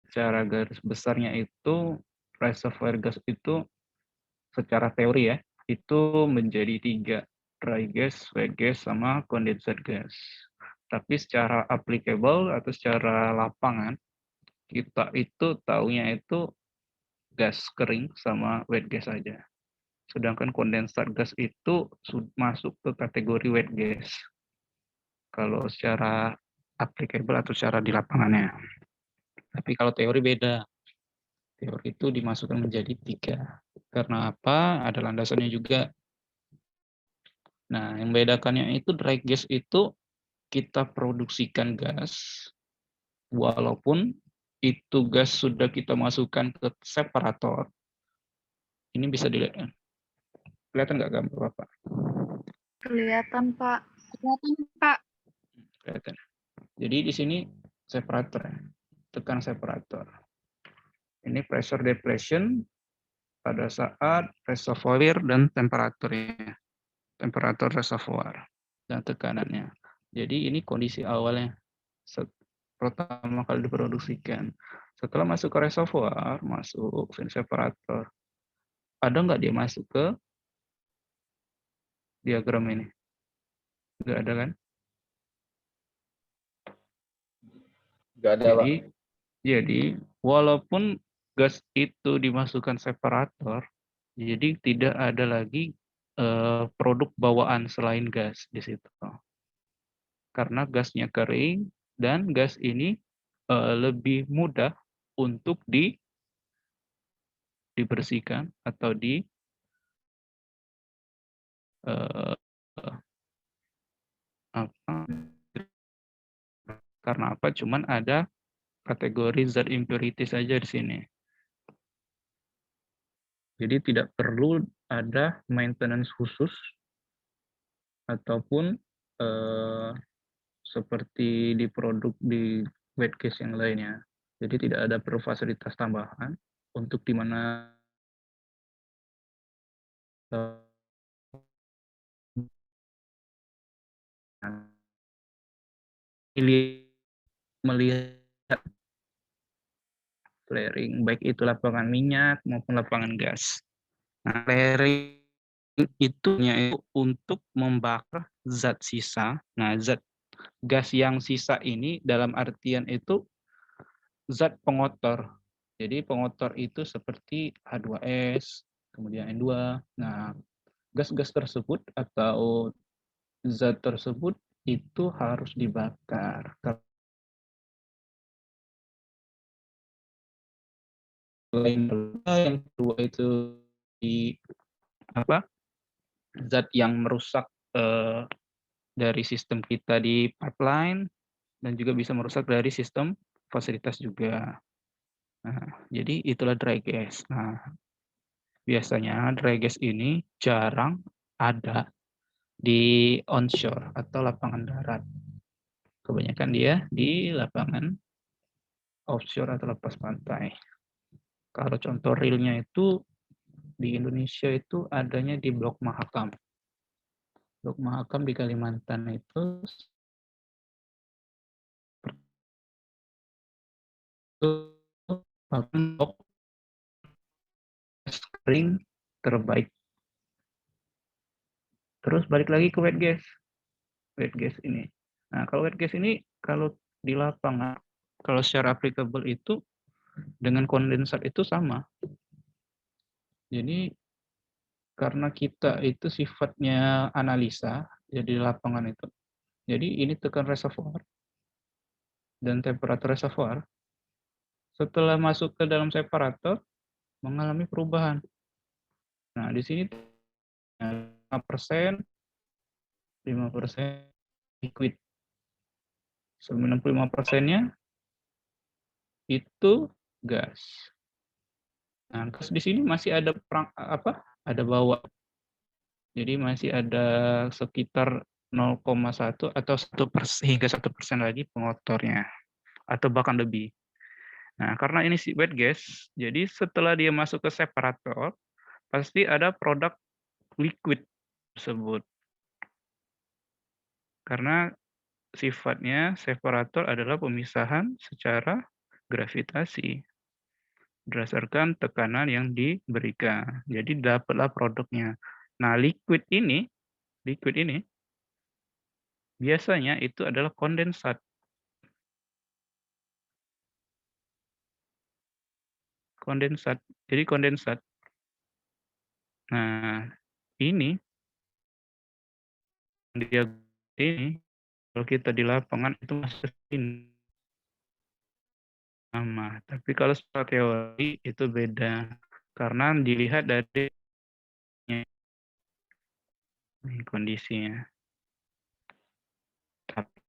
Secara garis besarnya itu reservoir gas itu secara teori ya, itu menjadi 3, dry gas, wet gas, sama condensate gas. Tapi secara applicable atau secara lapangan, kita itu taunya itu gas kering sama wet gas saja. Sedangkan condensate gas itu masuk ke kategori wet gas. Kalau secara applicable atau secara di lapangannya. Tapi kalau teori beda. Teori itu dimasukkan menjadi 3. Karena apa? Ada landasannya juga. Nah, yang membedakannya itu dry gas itu kita produksikan gas, walaupun itu gas sudah kita masukkan ke separator. Ini bisa dilihat. Kelihatan nggak gambar Bapak? Kelihatan, Pak. Kelihatan, Pak. Kelihatan. Jadi di sini separator. Tekan separator. Ini pressure depletion pada saat reservoir dan temperaturnya. Temperatur reservoir dan tekanannya. Jadi ini kondisi awalnya pertama kali diproduksikan. Setelah masuk ke reservoir, masuk fin separator. Ada nggak dia masuk ke diagram ini? Nggak ada kan? Nggak ada, Pak. Jadi walaupun gas itu dimasukkan separator, jadi tidak ada lagi produk bawaan selain gas di situ. Karena gasnya kering dan gas ini lebih mudah untuk dibersihkan atau karena apa? Cuman ada kategori zat impurity saja di sini. Jadi tidak perlu ada maintenance khusus ataupun seperti di produk di wet gas yang lainnya. Jadi tidak ada perlu fasilitas tambahan untuk di mana melihat flaring, baik itu lapangan minyak maupun lapangan gas. Nah, flaring itu untuk membakar zat sisa. Nah, zat gas yang sisa ini dalam artian itu zat pengotor. Jadi pengotor itu seperti H2S, kemudian N2. Nah, gas-gas tersebut atau zat tersebut itu harus dibakar. Yang kedua itu di apa? Zat yang merusak dari sistem kita di pipeline dan juga bisa merusak dari sistem fasilitas juga. Nah, jadi itulah dry gas. Nah, biasanya dry gas ini jarang ada di onshore atau lapangan darat. Kebanyakan dia di lapangan offshore atau lepas pantai. Kalau contoh realnya itu di Indonesia itu adanya di Blok Mahakam. Blok Mahakam di Kalimantan itu blok kering terbaik. Terus balik lagi ke wet gas. Wet gas ini. Nah, kalau wet gas ini kalau di lapangan, kalau secara applicable itu dengan kondensat itu sama. Jadi karena kita itu sifatnya analisa, jadi di lapangan itu. Jadi ini tekan reservoir dan temperatur reservoir. Setelah masuk ke dalam separator mengalami perubahan. Nah, di sini 5%, 5% liquid. 95%-nya itu gas. Nah, gas di sini masih ada ada bawah. Jadi masih ada sekitar 0,1 atau 1% hingga 1% lagi pengotornya atau bahkan lebih. Nah, karena ini si wet gas, jadi setelah dia masuk ke separator, pasti ada produk liquid tersebut. Karena sifatnya separator adalah pemisahan secara gravitasi berdasarkan tekanan yang diberikan. Jadi dapatlah produknya. Nah, liquid ini biasanya itu adalah kondensat. Jadi kondensat. Nah, ini dia ini kalau kita di lapangan itu masih sama, tapi kalau secara teori itu beda karena dilihat dari kondisinya. Tapi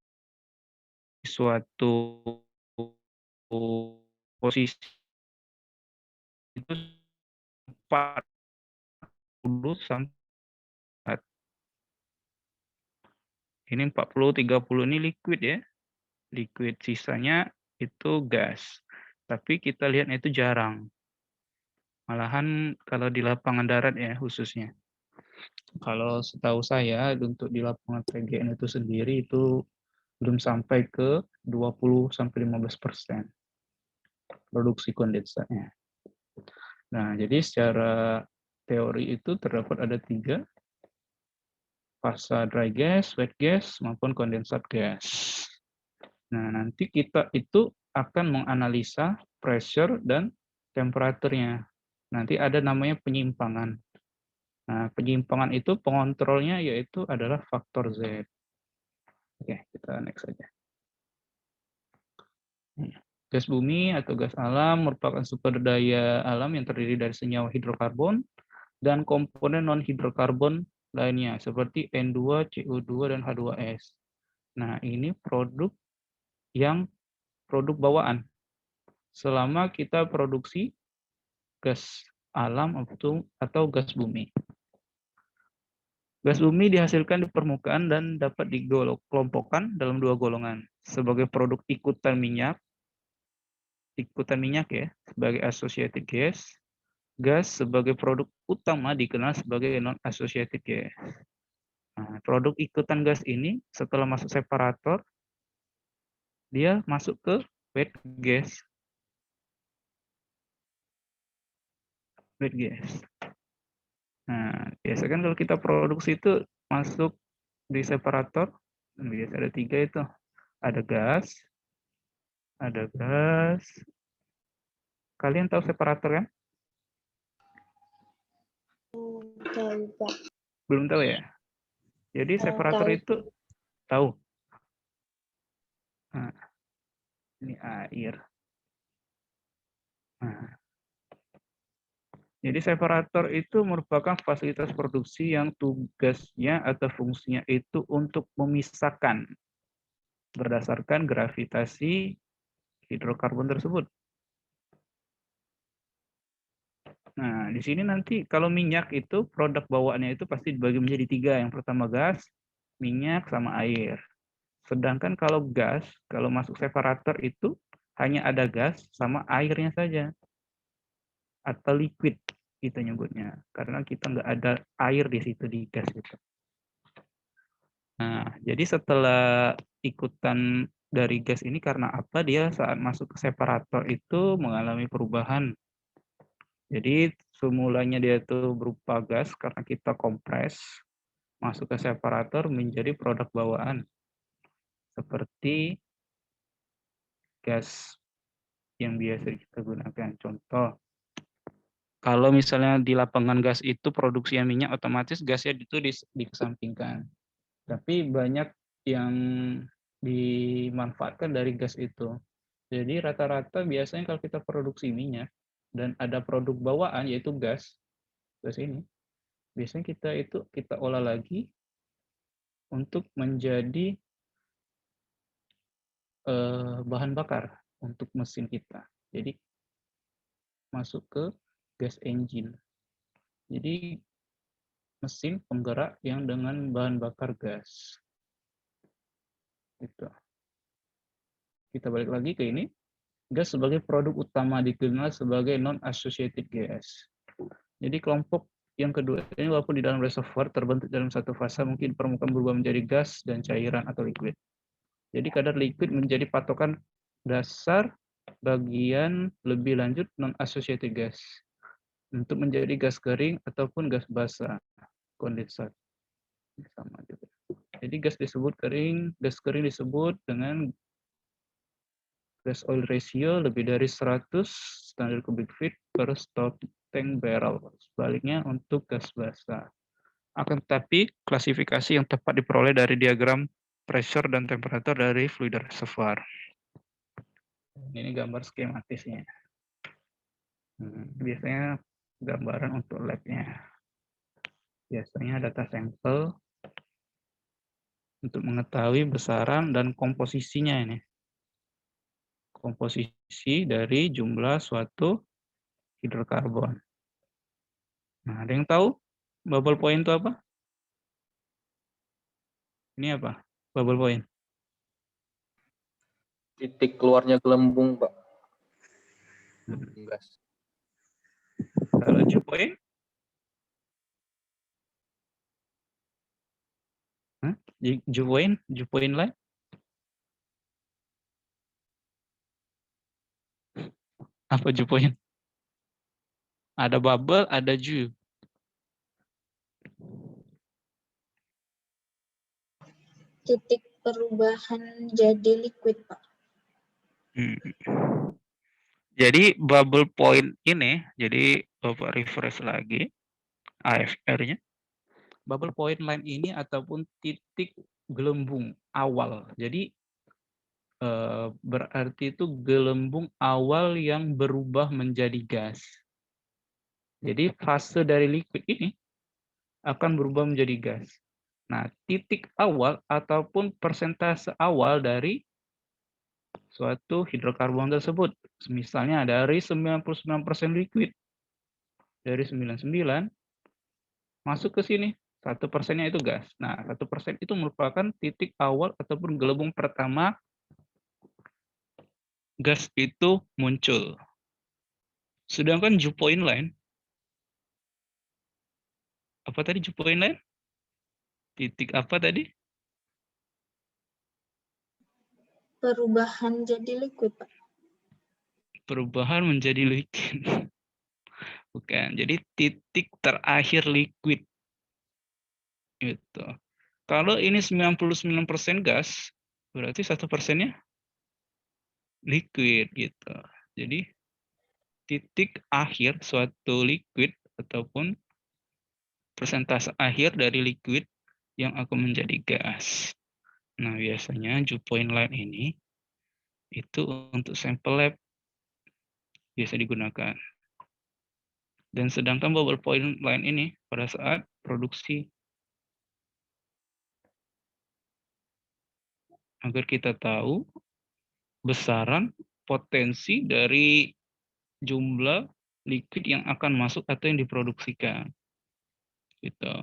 suatu posisi itu 40 sampai ini 40-30 ini liquid ya. Liquid, sisanya itu gas. Tapi kita lihatnya itu jarang. Malahan kalau di lapangan darat ya khususnya. Kalau setahu saya untuk di lapangan PGN itu sendiri itu belum sampai ke 20-15% produksi kondensatnya. Nah, jadi secara teori itu terdapat ada 3, fase dry gas, wet gas, maupun kondensat gas. Nah, nanti kita itu akan menganalisa pressure dan temperaturnya. Nanti ada namanya penyimpangan. Nah, penyimpangan itu pengontrolnya yaitu adalah faktor Z. Oke, kita next saja. Gas bumi atau gas alam merupakan sumber daya alam yang terdiri dari senyawa hidrokarbon dan komponen non-hidrokarbon lainnya seperti N2, CO2, dan H2S. Nah, ini produk bawaan selama kita produksi gas alam atau gas bumi. Gas bumi dihasilkan di permukaan dan dapat dikelompokkan dalam 2 golongan. Sebagai produk ikutan minyak ya, sebagai associated gas. Gas sebagai produk utama dikenal sebagai non-associated gas. Nah, produk ikutan gas ini setelah masuk separator, dia masuk ke wet gas. Nah, biasanya kan kalau kita produksi itu masuk di separator, biasa ada 3 itu. Ada gas. Kalian tahu separator kan? Belum tahu ya? Jadi separator itu tahu. Nah, ini air. Nah, jadi separator itu merupakan fasilitas produksi yang tugasnya atau fungsinya itu untuk memisahkan berdasarkan gravitasi hidrokarbon tersebut. Nah, di sini nanti kalau minyak itu produk bawaannya itu pasti dibagi menjadi 3. Yang pertama gas, minyak, sama air. Sedangkan kalau gas, kalau masuk separator itu hanya ada gas sama airnya saja. Atau liquid kita nyebutnya. Karena kita nggak ada air di situ di gas itu. Nah, jadi setelah ikutan dari gas ini karena apa dia saat masuk ke separator itu mengalami perubahan. Jadi semulanya dia itu berupa gas karena kita kompres masuk ke separator menjadi produk bawaan seperti gas yang biasa kita gunakan. Contoh, kalau misalnya di lapangan gas itu produksinya minyak, otomatis gasnya itu dikesampingkan. Tapi banyak yang dimanfaatkan dari gas itu. Jadi rata-rata biasanya kalau kita produksi minyak dan ada produk bawaan yaitu gas ini, biasanya kita olah lagi untuk menjadi bahan bakar untuk mesin kita. Jadi masuk ke gas engine. Jadi mesin penggerak yang dengan bahan bakar gas. Gitu. Kita balik lagi ke ini. Gas sebagai produk utama dikenal sebagai non-associated gas. Jadi kelompok yang kedua ini walaupun di dalam reservoir terbentuk dalam satu fase mungkin permukaan berubah menjadi gas dan cairan atau liquid. Jadi kadar liquid menjadi patokan dasar bagian lebih lanjut non-associated gas untuk menjadi gas kering ataupun gas basah, kondensat. Sama juga. Jadi gas disebut kering, gas kering disebut dengan gas oil ratio lebih dari 100 standar cubic feet per stop tank barrel. Sebaliknya untuk gas basah. Akan tetapi klasifikasi yang tepat diperoleh dari diagram pressure dan temperatur dari fluid reservoir. Ini gambar skematisnya. Biasanya gambaran untuk labnya. Biasanya data sampel untuk mengetahui besaran dan komposisinya ini. Komposisi dari jumlah suatu hidrokarbon. Nah, ada yang tahu bubble point itu apa? Ini apa? Bubble point. Titik keluarnya gelembung, Pak. Gas. Kalau dew point? Dew point line? Apa dew point? Ada bubble, ada dew. Titik perubahan jadi liquid, Pak. Jadi bubble point ini, jadi Bapak refresh lagi AFR-nya. Bubble point line ini ataupun titik gelembung awal. Jadi berarti itu gelembung awal yang berubah menjadi gas. Jadi fase dari liquid ini akan berubah menjadi gas. Nah, titik awal ataupun persentase awal dari suatu hidrokarbon tersebut. Misalnya dari 99% liquid. Dari 99 masuk ke sini. 1%-nya itu gas. Nah, 1% itu merupakan titik awal ataupun gelembung pertama gas itu muncul. Sedangkan dew point line, apa tadi dew point line? Titik apa tadi? Perubahan jadi liquid, Pak. Perubahan menjadi liquid. Bukan, jadi titik terakhir liquid. Gitu. Kalau ini 99% gas, berarti 1%-nya liquid gitu. Jadi titik akhir suatu liquid ataupun persentase akhir dari liquid yang akan menjadi gas. Nah, biasanya dew point line ini itu untuk sampel lab biasa digunakan. Dan sedangkan bubble point line ini pada saat produksi. Agar kita tahu besaran potensi dari jumlah liquid yang akan masuk atau yang diproduksikan. Gitu.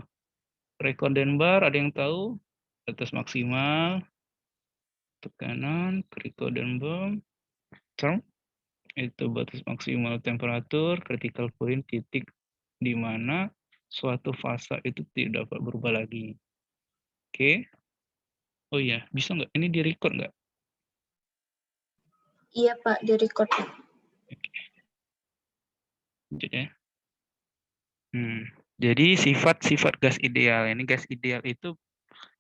Reconden bar ada yang tahu? Batas maksimal, tekanan, reconden bar, term, itu batas maksimal temperatur, critical point, titik di mana suatu fase itu tidak dapat berubah lagi. Oke. Oh iya, bisa nggak? Ini di-record nggak? Iya, Pak, di record. Oke. Jadi sifat-sifat gas ideal. Ini gas ideal itu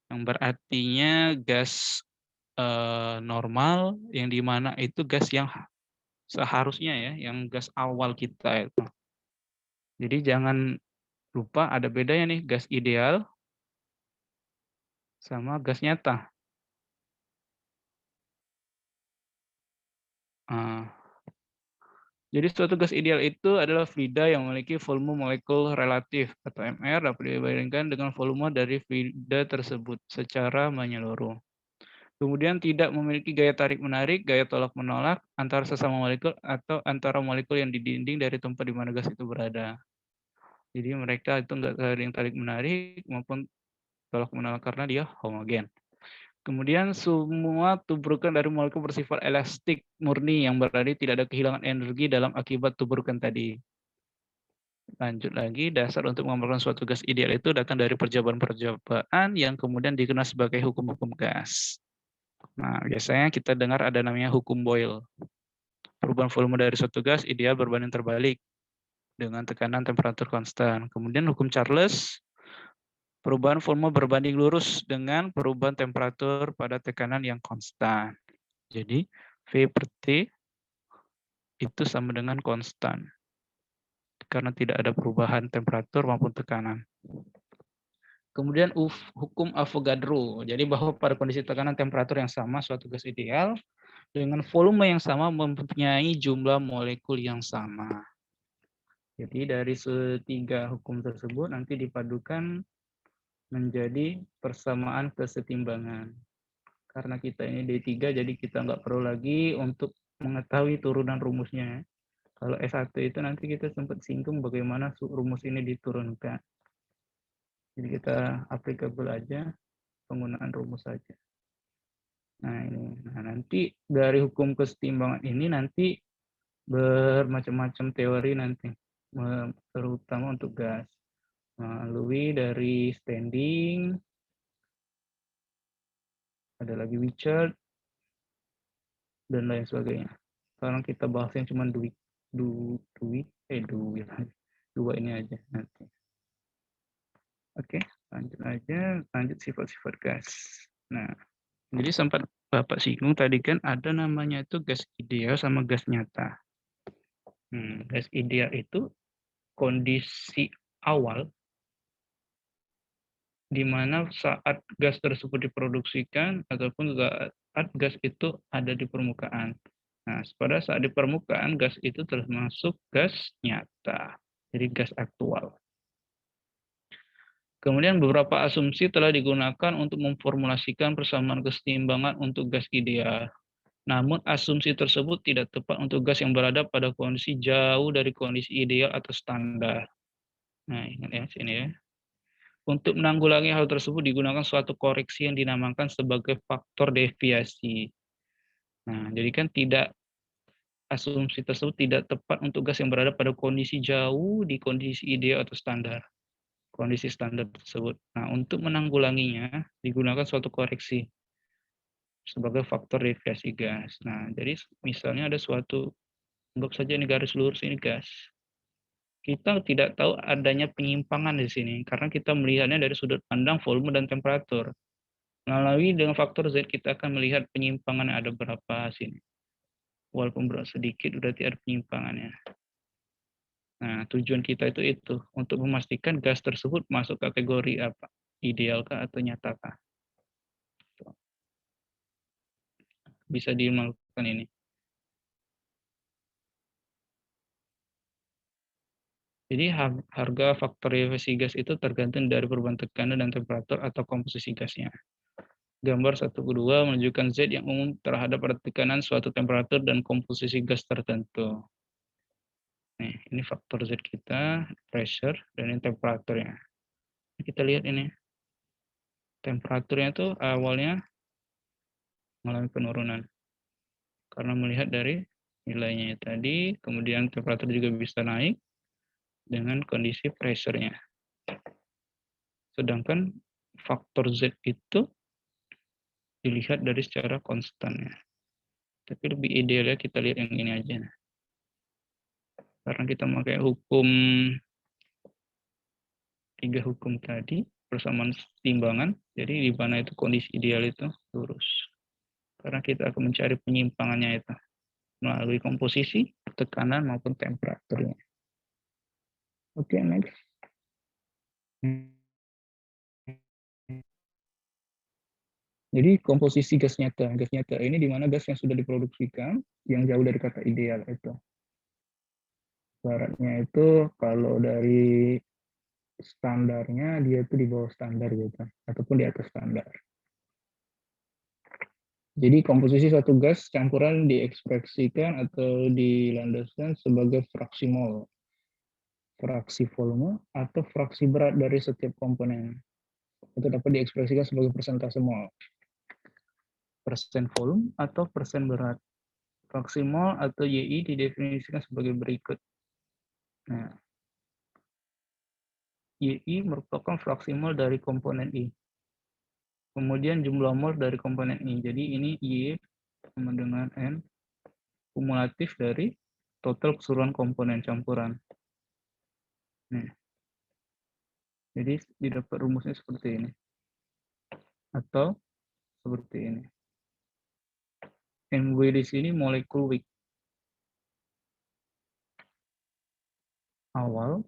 yang berartinya gas normal yang dimana itu gas yang seharusnya ya, yang gas awal kita itu. Jadi jangan lupa ada bedanya nih gas ideal sama gas nyata. Jadi suatu gas ideal itu adalah fluida yang memiliki volume molekul relatif atau MR dapat dibandingkan dengan volume dari fluida tersebut secara menyeluruh. Kemudian tidak memiliki gaya tarik-menarik, gaya tolak-menolak antara sesama molekul atau antara molekul yang di dinding dari tempat di mana gas itu berada. Jadi mereka itu nggak saling tarik-menarik maupun tolak-menolak karena dia homogen. Kemudian semua tubrukan dari molekul bersifat elastik murni yang berarti tidak ada kehilangan energi dalam akibat tubrukan tadi. Lanjut lagi, dasar untuk menggambarkan suatu gas ideal itu datang dari percobaan-percobaan yang kemudian dikenal sebagai hukum-hukum gas. Nah, biasanya kita dengar ada namanya hukum Boyle. Perubahan volume dari suatu gas ideal berbanding terbalik dengan tekanan temperatur konstan. Kemudian hukum Charles, perubahan volume berbanding lurus dengan perubahan temperatur pada tekanan yang konstan. Jadi, V per T itu sama dengan konstan, karena tidak ada perubahan temperatur maupun tekanan. Kemudian hukum Avogadro, jadi bahwa pada kondisi tekanan temperatur yang sama, suatu gas ideal dengan volume yang sama mempunyai jumlah molekul yang sama. Jadi dari tiga hukum tersebut nanti dipadukan menjadi persamaan kesetimbangan. Karena kita ini D3, jadi kita nggak perlu lagi untuk mengetahui turunan rumusnya. Kalau S1 itu nanti kita sempat singgung bagaimana rumus ini diturunkan. Jadi kita applicable aja, penggunaan rumus saja. Nah, ini. Nah, nanti dari hukum kesetimbangan ini nanti bermacam-macam teori nanti, terutama untuk gas. Melalui dari Standing, ada lagi Wichert, dan lain sebagainya. Sekarang kita bahas yang cuma dua ini aja nanti. Oke, lanjut aja, lanjut sifat-sifat gas. Nah, jadi sempat Bapak singgung tadi kan ada namanya itu gas ideal sama gas nyata. Gas ideal itu kondisi awal di mana saat gas tersebut diproduksikan ataupun saat gas itu ada di permukaan. Nah, pada saat di permukaan gas itu termasuk gas nyata, jadi gas aktual. Kemudian beberapa asumsi telah digunakan untuk memformulasikan persamaan kesetimbangan untuk gas ideal. Namun asumsi tersebut tidak tepat untuk gas yang berada pada kondisi jauh dari kondisi ideal atau standar. Nah, ingat ya sini ya. Untuk menanggulangi hal tersebut digunakan suatu koreksi yang dinamakan sebagai faktor deviasi. Nah, jadi kan asumsi tersebut tidak tepat untuk gas yang berada pada kondisi jauh di kondisi ideal atau standar. Kondisi standar tersebut. Nah, untuk menanggulanginya digunakan suatu koreksi sebagai faktor deviasi gas. Nah, jadi misalnya ada suatu, anggap saja ini garis lurus ini gas. Kita tidak tahu adanya penyimpangan di sini karena kita melihatnya dari sudut pandang volume dan temperatur. Melalui dengan faktor Z kita akan melihat penyimpangan ada berapa sini. Walaupun berat sedikit berarti ada penyimpangannya. Nah, tujuan kita itu untuk memastikan gas tersebut masuk kategori apa? Idealkah atau nyatakah? Bisa dilakukan ini. Jadi harga faktor deviasi gas itu tergantung dari perubahan tekanan dan temperatur atau komposisi gasnya. Gambar 1.2 menunjukkan Z yang umum terhadap tekanan suatu temperatur dan komposisi gas tertentu. Nih, ini faktor Z kita, pressure, dan ini temperaturnya. Kita lihat ini. Temperaturnya itu awalnya mengalami penurunan. Karena melihat dari nilainya tadi, kemudian temperatur juga bisa naik dengan kondisi pressure-nya. Sedangkan faktor Z itu dilihat dari secara konstannya. Tapi lebih idealnya kita lihat yang ini aja. Karena kita pakai hukum 3 hukum tadi, persamaan timbangan, jadi di mana itu kondisi ideal itu lurus. Karena kita akan mencari penyimpangannya itu melalui komposisi, tekanan maupun temperaturnya. Oke, next. Jadi komposisi gas nyata. Gas nyata ini di mana gas yang sudah diproduksikan yang jauh dari kata ideal itu. Syaratnya itu kalau dari standarnya dia itu di bawah standar gitu ataupun di atas standar. Jadi komposisi suatu gas campuran diekspresikan atau dilandaskan sebagai fraksi mol, fraksi volume, atau fraksi berat dari setiap komponen. Itu dapat diekspresikan sebagai persentase mol. Persen volume atau persen berat. Fraksi mol atau YI didefinisikan sebagai berikut. Nah, YI merupakan fraksi mol dari komponen I. Kemudian jumlah mol dari komponen I. Jadi ini Y sama dengan N kumulatif dari total keseluruhan komponen campuran. Nih. Jadi didapat rumusnya seperti ini. Atau seperti ini. MW di sini molekul weak. Awal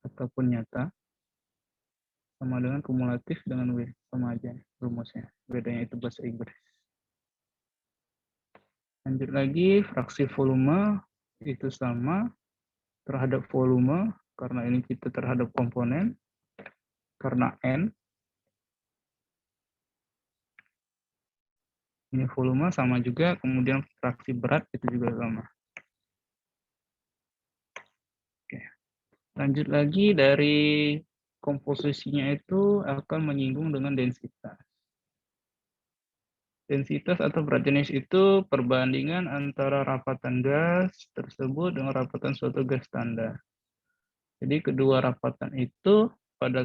ataupun nyata sama dengan kumulatif dengan W. Sama aja rumusnya. Bedanya itu bahasa Inggris. Lanjut lagi, fraksi volume itu sama terhadap volume, karena ini kita terhadap komponen, karena N, ini volume sama juga, kemudian fraksi berat itu juga sama. Oke. Lanjut lagi, dari komposisinya itu akan menyinggung dengan densitas. Densitas atau berat jenis itu perbandingan antara rapatan gas tersebut dengan rapatan suatu gas standar. Jadi kedua rapatan itu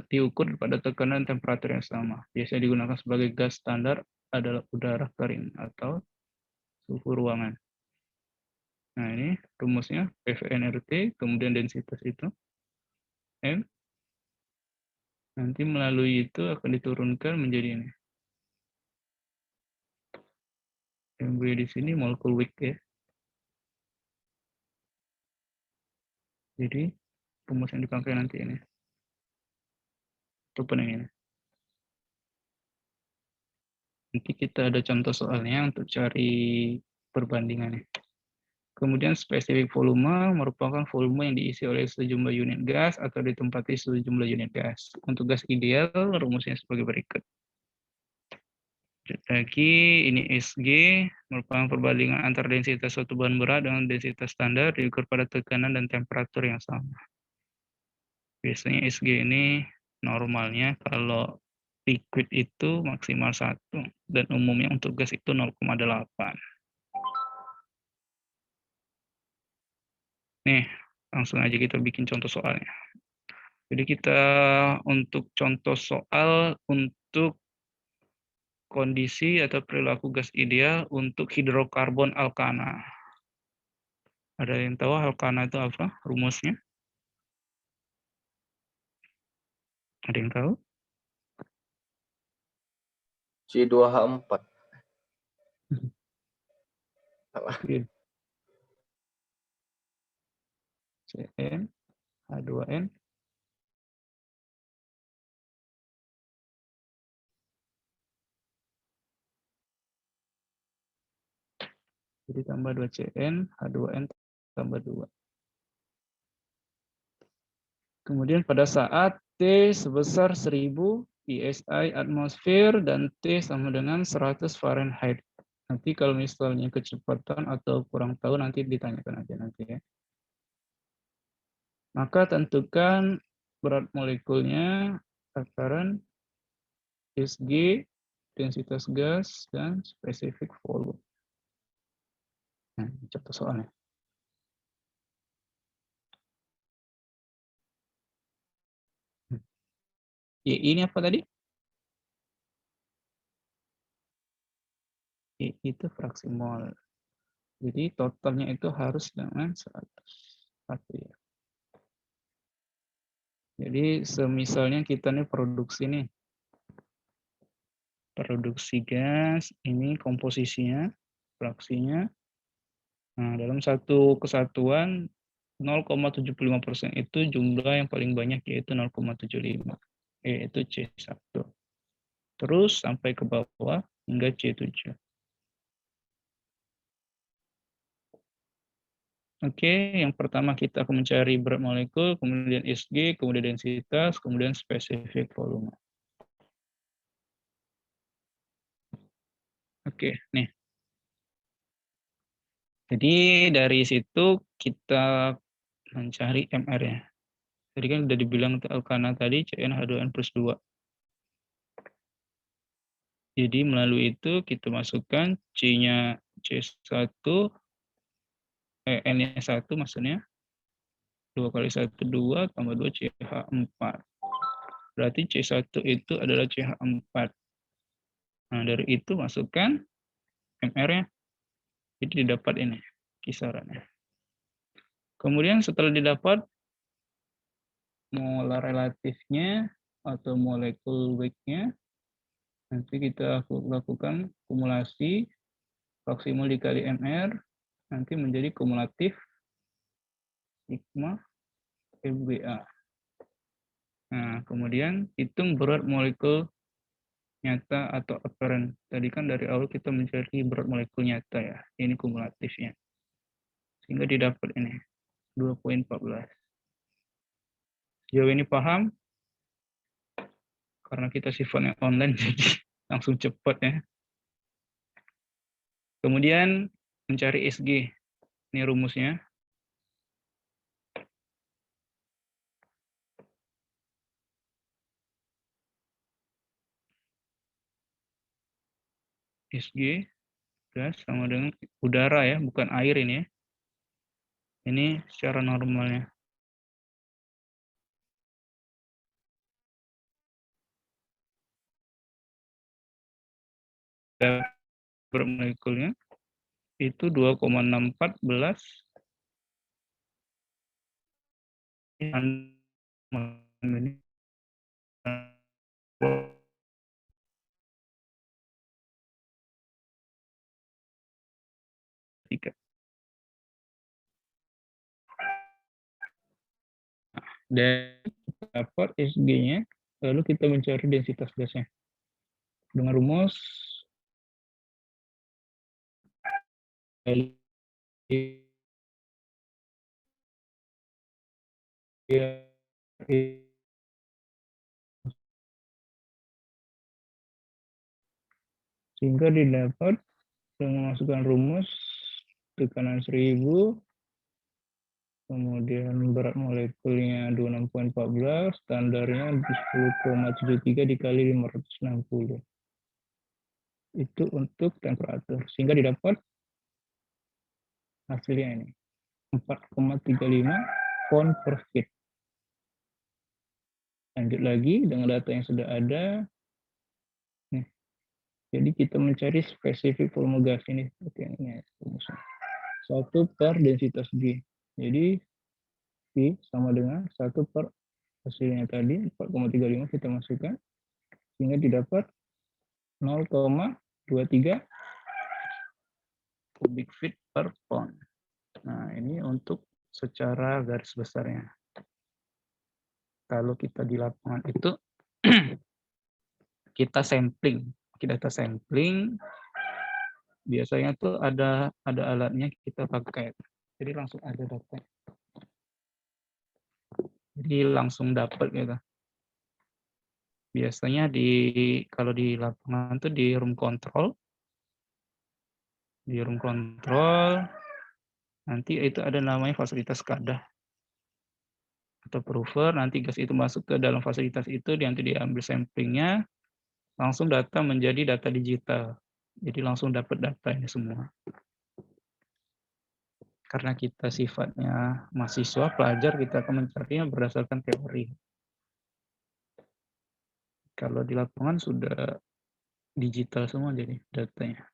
diukur pada tekanan temperatur yang sama. Biasanya digunakan sebagai gas standar adalah udara kering atau suhu ruangan. Nah ini rumusnya PVnRT, kemudian densitas itu M. Nanti melalui itu akan diturunkan menjadi ini. MW di sini molekul weak ya. Jadi rumus yang dipakai nanti ini. Itu yang ini. Nanti kita ada contoh soalnya untuk cari perbandingannya. Kemudian spesifik volume merupakan volume yang diisi oleh sejumlah unit gas atau ditempati sejumlah unit gas. Untuk gas ideal rumusnya sebagai berikut. Lagi ini SG merupakan perbandingan antara densitas suatu bahan berat dengan densitas standar diukur pada tekanan dan temperatur yang sama. Biasanya SG ini normalnya kalau liquid itu maksimal 1 dan umumnya untuk gas itu 0,8. Nih, langsung aja kita bikin contoh soalnya. Jadi kita untuk contoh soal untuk kondisi atau perilaku gas ideal untuk hidrokarbon alkana. Ada yang tahu alkana itu apa rumusnya? Ada yang tahu? C2H4. Cn H2n jadi tambah 2Cn H2n tambah 2. Kemudian pada saat T sebesar 1000 PSI atmosfer dan T sama dengan 100 Fahrenheit. Nanti kalau misalnya kecepatan atau kurang tahu nanti ditanyakan aja nanti ya. Maka tentukan berat molekulnya, takaran SG, densitas gas, dan spesifik volume. Nah, contoh soalnya. Ya, ini apa tadi? Itu fraksi mol. Jadi totalnya itu harus dengan 100. Ya. Jadi semisalnya kita nih produksi nih. Produksi gas, ini komposisinya, fraksinya. Nah, dalam satu kesatuan 0,75% itu jumlah yang paling banyak yaitu 0,75, yaitu C1. Terus sampai ke bawah hingga C7. Oke, yang pertama kita akan mencari berat molekul, kemudian SG, kemudian densitas, kemudian spesifik volume. Oke, nih. Jadi dari situ kita mencari MR-nya. Tadi kan udah dibilang alkana tadi CnH2n plus 2. Jadi melalui itu kita masukkan C-nya C1, N-nya 1 maksudnya. 2 kali 1, 2, tambah 2 CH4. Berarti C1 itu adalah CH4. Nah, dari itu masukkan MR-nya. Jadi didapat ini kisarannya. Kemudian setelah didapat molar relatifnya atau molekul weight-nya, nanti kita lakukan kumulasi maksimal dikali MR, nanti menjadi kumulatif sigma FBA. Nah, kemudian hitung berat molekul nyata atau apparent. Tadi kan dari awal kita mencari berat molekul nyata ya. Ini kumulatifnya. Sehingga didapat ini 2,14. Sejauh ini paham? Karena kita sifatnya online jadi langsung cepat ya. Kemudian mencari SG. Ini rumusnya. SG gas sama dengan udara ya, bukan air ini ya. Ini secara normalnya. Berat molekulnya itu 2,614 ini tiga. Dan dapat SG-nya, lalu kita mencari densitas gasnya. Dengan rumus sehingga didapat dengan memasukkan rumus tekanan 1000, kemudian berat molekulnya 26,14, standarnya 10,73 dikali 560. Itu untuk temperatur, sehingga didapat hasilnya ini 4,35 pound per feet. Lanjut lagi dengan data yang sudah ada. Nih, jadi kita mencari spesifik volume gas ini seperti ini. 1 per densitas G. Jadi P sama dengan 1 per hasilnya tadi 4,35 kita masukkan sehingga didapat 0,23 cubic feet per pound. Nah, ini untuk secara garis besarnya. Kalau kita di lapangan itu kita sampling, data sampling biasanya tuh ada alatnya kita pakai. Jadi langsung ada data. Jadi langsung dapat gitu. Biasanya kalau di lapangan tuh di room control. Di room control nanti itu ada namanya fasilitas kadah atau prover, nanti gas itu masuk ke dalam fasilitas itu, nanti diambil samplingnya, langsung data menjadi data digital. Jadi langsung dapat data ini semua. Karena kita sifatnya mahasiswa, pelajar, kita akan mencarinya berdasarkan teori. Kalau di lapangan sudah digital semua jadi datanya.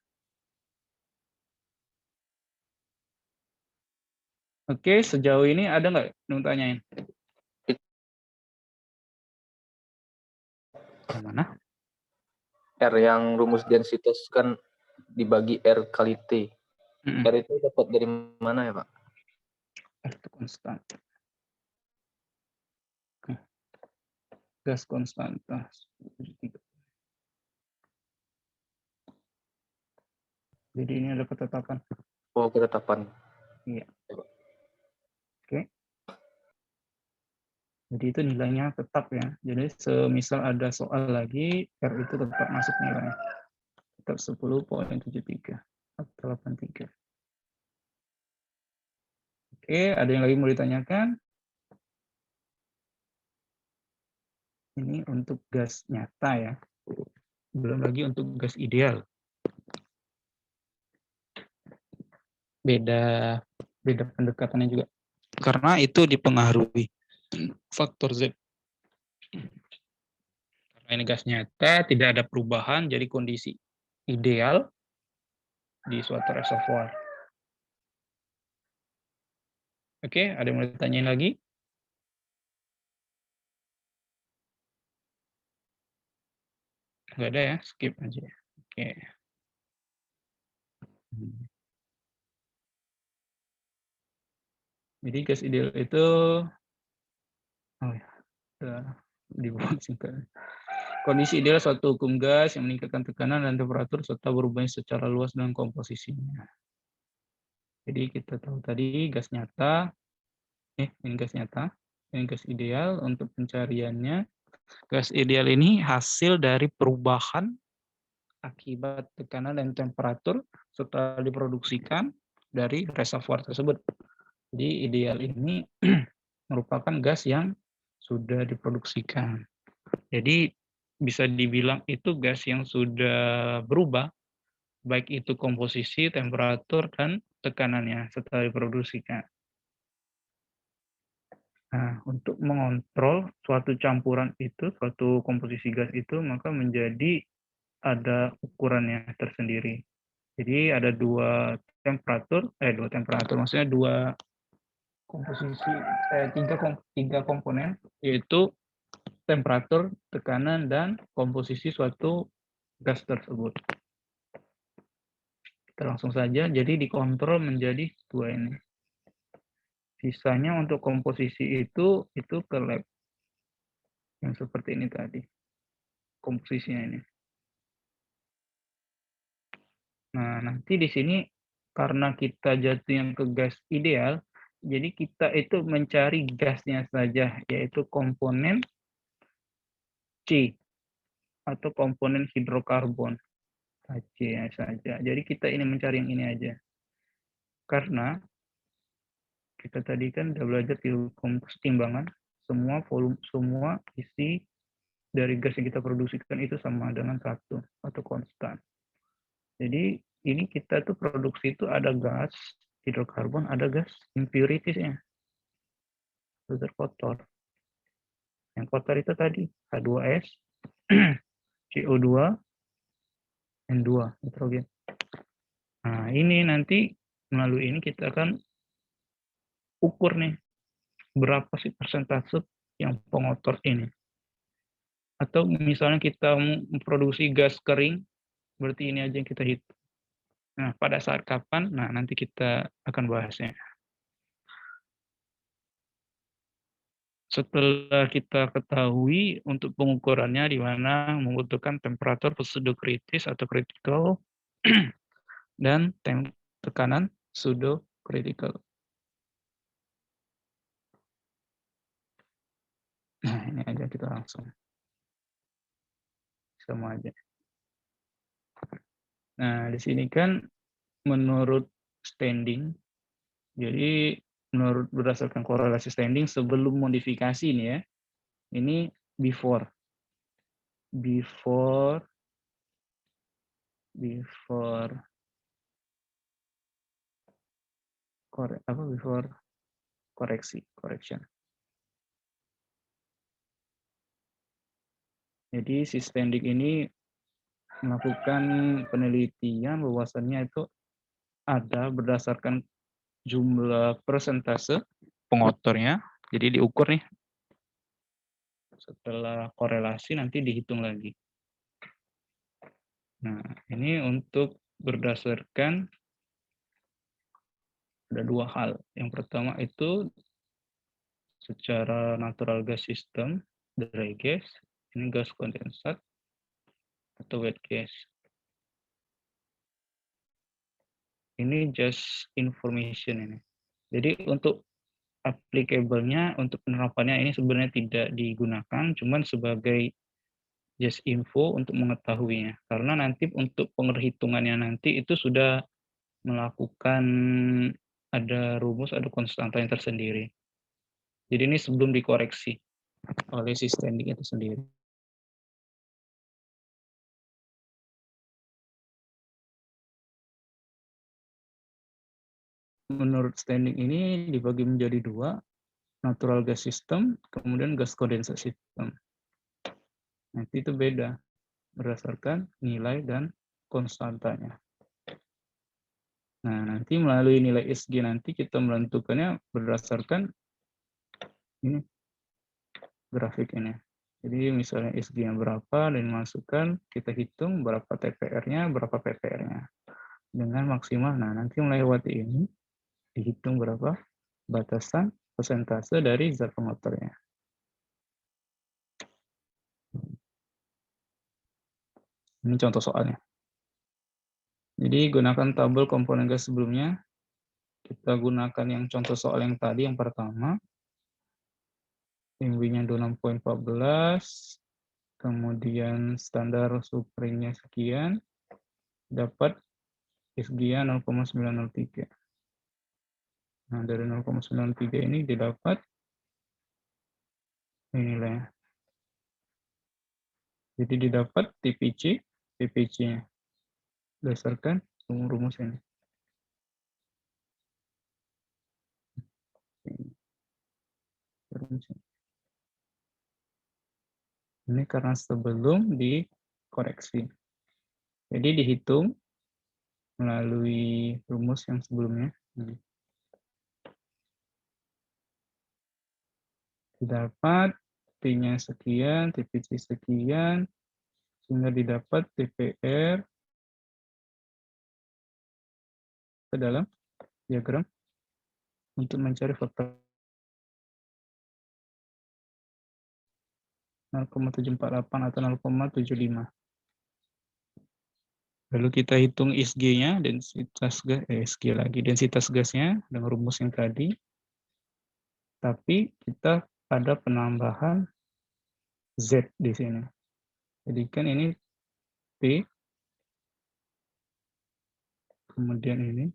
Oke, sejauh ini ada nggak yang tanyain? Yang mana? R yang rumus densitas kan dibagi R kali T. R itu dapat dari mana ya, Pak? R itu konstan. Gas konstanta. Jadi ini ada ketetapan. Oh, ketetapan. Iya. Oke. Jadi itu nilainya tetap ya. Jadi semisal ada soal lagi, R itu tetap masuk nilainya. Tetap 10,73 atau 83. Oke, ada yang lagi mau ditanyakan? Ini untuk gas nyata ya. Belum lagi untuk gas ideal. Beda pendekatannya juga. Karena itu dipengaruhi faktor Z. Karena ini gas nyata, tidak ada perubahan, jadi kondisi ideal di suatu reservoir. Oke, ada yang mau ditanyain lagi? Nggak ada ya, skip aja. Oke. Jadi gas ideal itu, oh ya, dibuang singkat. Kondisi ideal suatu hukum gas yang meningkatkan tekanan dan temperatur serta berubahnya secara luas dengan komposisinya. Jadi kita tahu tadi gas nyata, ini gas nyata, ini gas ideal. Untuk pencariannya, gas ideal ini hasil dari perubahan akibat tekanan dan temperatur setelah diproduksikan dari reservoir tersebut. Jadi ideal ini merupakan gas yang sudah diproduksikan. Jadi bisa dibilang itu gas yang sudah berubah, baik itu komposisi, temperatur, dan tekanannya setelah diproduksikan. Nah, untuk mengontrol suatu campuran itu, suatu komposisi gas itu, maka menjadi ada ukurannya tersendiri. Jadi ada dua temperatur, maksudnya dua komposisi, tiga komponen, yaitu temperatur, tekanan, dan komposisi suatu gas tersebut. Kita langsung saja, jadi dikontrol menjadi dua ini. Sisanya untuk komposisi itu ke lab. Yang seperti ini tadi. Komposisinya ini. Nah, nanti di sini karena kita jatuhnya ke gas ideal, jadi kita itu mencari gasnya saja, yaitu komponen C atau komponen hidrokarbon saja. Jadi kita ini mencari yang ini aja. Karena kita tadi kan udah belajar di hukum kesetimbangan, semua volume, semua isi dari gas yang kita produksikan itu sama dengan satu atau konstan. Jadi ini kita tuh produksi itu ada gas hidrokarbon, ada gas impurities-nya, kotor. Yang kotor itu tadi H2S, CO2, N2, nitrogen. Nah, ini nanti melalui ini kita akan ukur nih berapa sih persentase yang pengotor ini. Atau misalnya kita memproduksi gas kering, berarti ini aja yang kita hitung. Nah, pada saat kapan? Nah, nanti kita akan bahasnya. Setelah kita ketahui untuk pengukurannya di mana membutuhkan temperatur pseudo kritis atau critical dan tekanan pseudo critical. Nah, ini aja kita langsung. Sama aja. Nah, di sini kan menurut standing, jadi menurut berdasarkan korelasi standing sebelum modifikasi ini ya, ini before correction. Jadi si standing ini melakukan penelitian bahwasannya itu ada berdasarkan jumlah persentase pengotornya. Jadi diukur nih. Setelah korelasi nanti dihitung lagi. Nah, ini untuk berdasarkan ada dua hal. Yang pertama itu secara natural gas system, dry gas, ini gas kondensat atau wet gas. Ini just information ini. Jadi untuk applicable-nya, untuk penerapannya ini sebenarnya tidak digunakan, cuman sebagai just info untuk mengetahuinya. Karena nanti untuk penghitungannya nanti itu sudah melakukan ada rumus, ada konstanta yang tersendiri. Jadi ini sebelum dikoreksi oleh si standing itu sendiri. Menurut standing ini dibagi menjadi dua, natural gas system, kemudian gas condensate system. Nanti itu beda berdasarkan nilai dan konstantanya. Nah, nanti melalui nilai SG nanti kita menentukannya berdasarkan ini grafik ini. Jadi misalnya SG-nya berapa dan masukkan, kita hitung berapa TPR-nya, berapa PPR-nya. Dengan maksimal, nah nanti melewati ini, dihitung berapa batasan persentase dari zat pengotornya. Ini contoh soalnya. Jadi gunakan tabel komponen gas sebelumnya. Kita gunakan yang contoh soal yang tadi, yang pertama. MW-nya 26.14, kemudian standar supringnya sekian, dapat SG-nya 0,903. Nah, dari 0,93 ini didapat nilainya. Jadi didapat TPC-nya berdasarkan rumus ini. Ini karena sebelum dikoreksi. Jadi dihitung melalui rumus yang sebelumnya. Didapat T-nya sekian, TPC sekian, sehingga didapat TPR ke dalam diagram untuk mencari faktor 0,748 atau 0,75. Lalu kita hitung SG-nya, densitas gas, SG lagi, densitas gasnya dengan rumus yang tadi. Tapi kita ada penambahan Z di sini. Jadi kan ini P, kemudian ini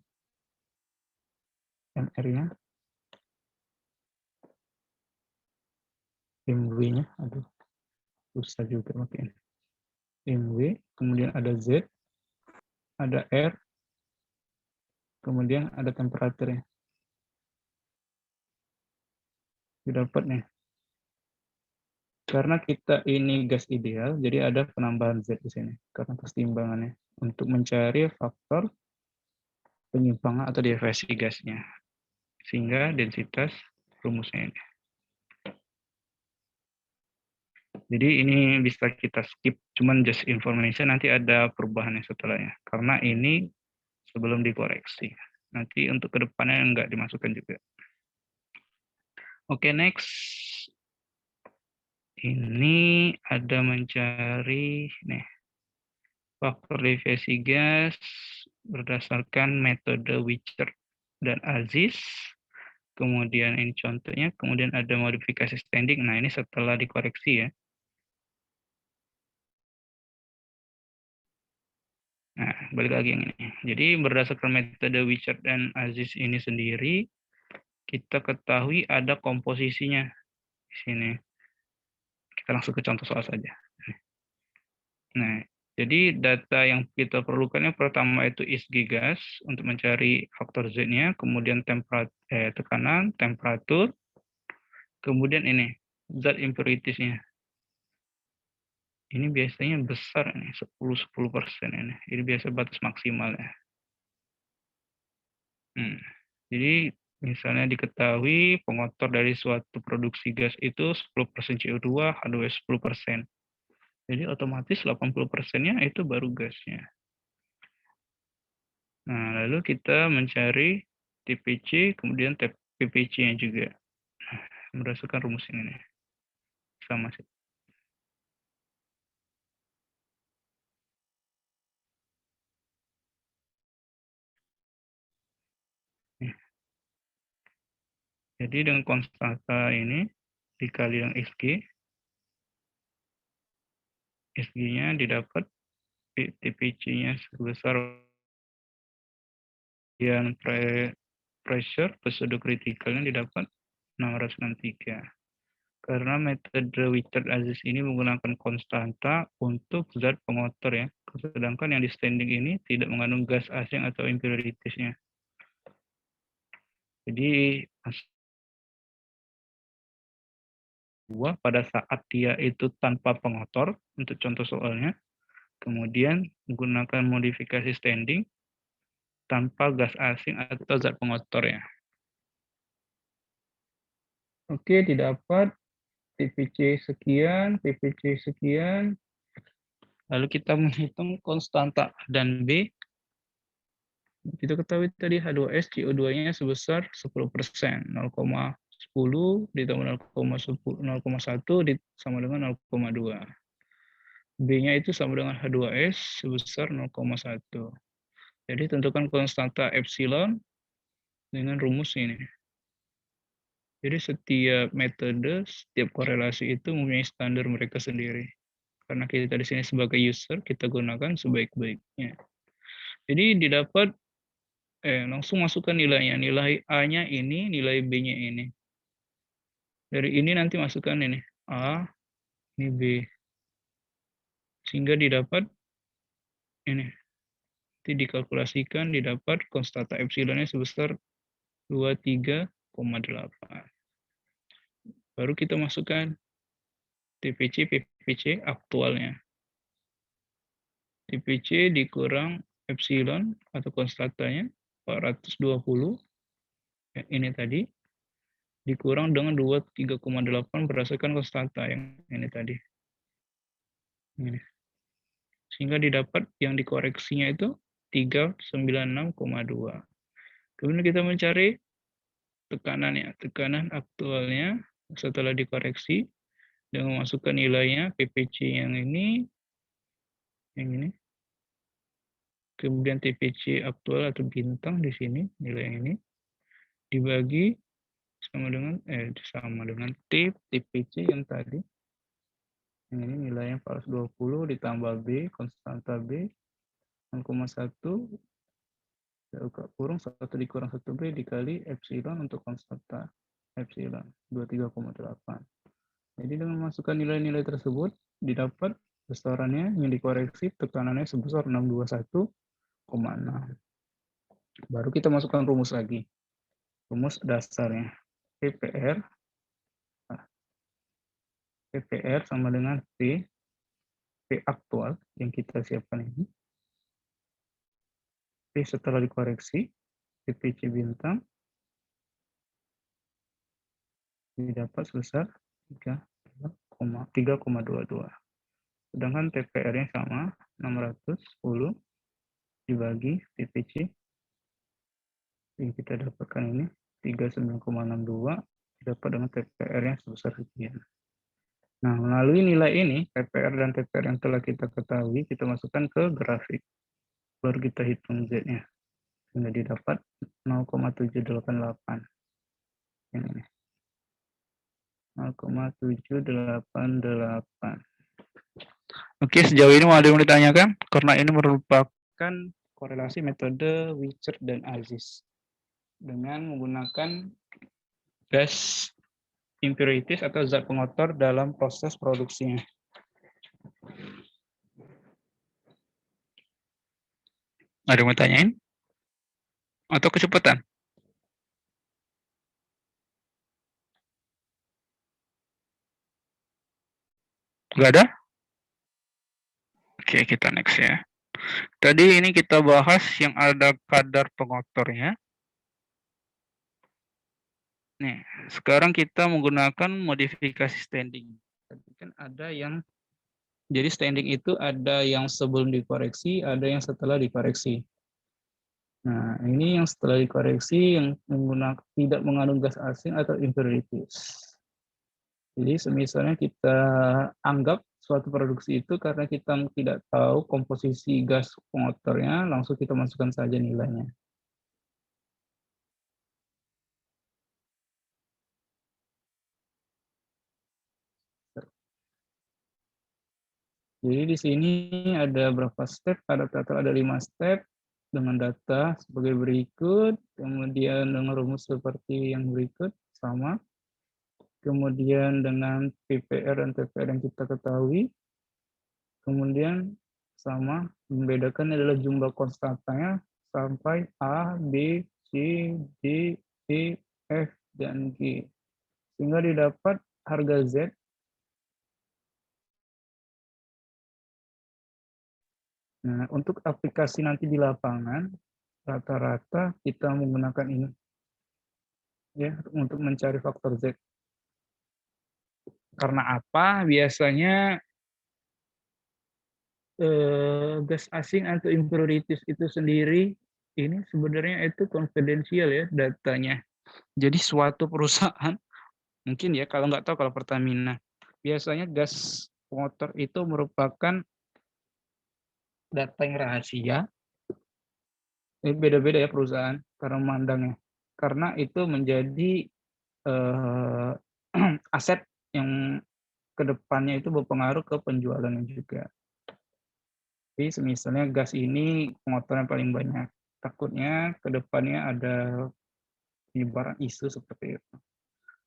MR-nya, MW-nya, aduh, susah juga pakai ini. MW, kemudian ada Z, ada R, kemudian ada temperaturnya. Didapat nih. Karena kita ini gas ideal, jadi ada penambahan Z di sini. Karena pertimbangannya. Untuk mencari faktor penyimpangan atau deviasi gasnya. Sehingga densitas rumusnya ini. Jadi ini bisa kita skip, cuman just information, nanti ada perubahannya setelahnya. Karena ini sebelum dikoreksi. Nanti untuk kedepannya enggak dimasukkan juga. Oke, next. Ini ada mencari nih faktor deviasi gas berdasarkan metode Wichert dan Aziz. Kemudian ini contohnya, kemudian ada modifikasi standing. Nah, ini setelah dikoreksi ya. Nah, balik lagi yang ini. Jadi berdasarkan metode Wichert dan Aziz ini sendiri, kita ketahui ada komposisinya di sini. Kita langsung ke contoh soal saja. Nah, jadi data yang kita perlukan yang pertama itu SG gas untuk mencari faktor Z-nya, kemudian tekanan, temperatur, kemudian ini zat impurities-nya. Ini biasanya besar nih, 10% ini. Ini biasa batas maksimalnya. Jadi misalnya diketahui pengotor dari suatu produksi gas itu 10% CO2, H2O 10%. Jadi otomatis 80%-nya itu baru gasnya. Nah, lalu kita mencari TPC, kemudian PPC-nya juga. Berdasarkan rumus ini nih. Sama sih. Jadi dengan konstanta ini dikali dengan SG, SG-nya didapat TPC-nya sebesar yang pressure pseudo critical-nya didapat 663. Karena metode Wichert Aziz ini menggunakan konstanta untuk zat pengotor ya. Sedangkan yang di standing ini tidak mengandung gas asing atau impurities-nya. Jadi pada saat dia itu tanpa pengotor, untuk contoh soalnya. Kemudian menggunakan modifikasi standing tanpa gas asing atau zat pengotornya. Oke, didapat TPC sekian, PPC sekian. Lalu kita menghitung konstanta A dan B. Kita ketahui tadi H2S CO2-nya sebesar 10%, 0,10 ditambah 0,1 sama dengan 0,2. B-nya itu sama dengan H2S sebesar 0,1. Jadi tentukan konstanta epsilon dengan rumus ini. Jadi setiap metode, setiap korelasi itu mempunyai standar mereka sendiri. Karena kita di sini sebagai user, kita gunakan sebaik-baiknya. Jadi didapat, langsung masukkan nilainya. Nilai A-nya ini, nilai B-nya ini. Dari ini nanti masukkan ini, A, ini B. Sehingga didapat ini. Nanti dikalkulasikan, didapat konstanta epsilonnya sebesar 23,8. Baru kita masukkan TPC, PPC aktualnya. TPC dikurang epsilon atau konstantanya 420, ya, ini tadi, dikurang dengan 23,8 berdasarkan konstanta yang ini tadi. Ini. Sehingga didapat yang dikoreksinya itu 396,2. Kemudian kita mencari tekanannya, tekanan aktualnya setelah dikoreksi dengan memasukkan nilainya PPC yang ini, kemudian TPC aktual atau bintang di sini, nilai yang ini, dibagi sama dengan TPC yang tadi. Yang ini nilainya 420 ditambah B, konstanta B, 0,1, kurung 1 dikurang 1B dikali epsilon untuk konstanta epsilon, 23,8. Jadi dengan memasukkan nilai-nilai tersebut, didapat besarannya yang dikoreksi tekanannya sebesar 621,6. Baru kita masukkan rumus lagi. Rumus dasarnya. PPR sama dengan P aktual yang kita siapkan ini. P setelah dikoreksi, PPC bintang didapat sebesar 3,22. Sedangkan TPR-nya sama, 610 dibagi PPC. Yang kita dapatkan ini 39,62 didapat dengan TPR-nya sebesar sekian. Nah, melalui nilai ini, PPR dan TPR yang telah kita ketahui, kita masukkan ke grafik. Baru kita hitung Z-nya. Sehingga didapat 0,788. Ini. 0,788. Oke, sejauh ini mau ada yang ditanyakan? Karena ini merupakan korelasi metode Wiechert dan Aziz dengan menggunakan gas impurities atau zat pengotor dalam proses produksinya. Ada yang mau tanyain? Atau kecepatan? Nggak ada? Oke, kita next ya. Tadi ini kita bahas yang ada kadar pengotornya. Nih, sekarang kita menggunakan modifikasi standing. Tadi kan ada yang, jadi standing itu ada yang sebelum dikoreksi, ada yang setelah dikoreksi. Nah, ini yang setelah dikoreksi yang menggunakan tidak mengandung gas asing atau impurities. Jadi misalnya kita anggap suatu produksi itu karena kita tidak tahu komposisi gas pengotornya, langsung kita masukkan saja nilainya. Jadi di sini ada berapa step? Ada total ada 5 step dengan data sebagai berikut, kemudian dengan rumus seperti yang berikut sama. Kemudian dengan PPR dan TPR yang kita ketahui, kemudian sama, membedakan adalah jumlah konstantanya sampai A, B, C, D, E, F, dan G. Sehingga didapat harga Z nah, untuk aplikasi nanti di lapangan rata-rata kita menggunakan ini ya untuk mencari faktor Z. Karena apa? Biasanya gas asing atau impurities itu sendiri ini sebenarnya itu konfidensial ya datanya. Jadi suatu perusahaan mungkin ya kalau nggak tahu kalau Pertamina biasanya gas motor itu merupakan data yang rahasia. Ini beda-beda ya perusahaan cara memandangnya. Karena itu menjadi aset yang kedepannya itu berpengaruh ke penjualannya juga. Jadi misalnya gas ini pengotoran paling banyak. Takutnya kedepannya ada penyebaran isu seperti itu.